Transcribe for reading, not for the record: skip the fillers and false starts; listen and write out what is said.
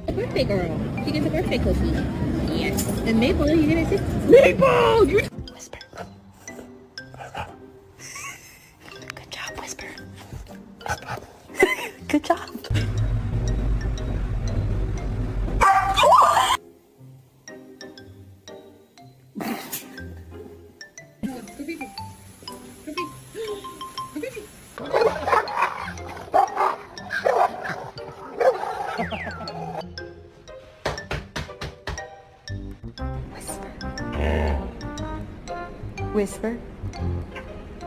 A birthday girl. She gets a birthday cookie. Yes. And Maple, you gonna say Maple? You whisper. Good job, whisper. Good job. Whisper.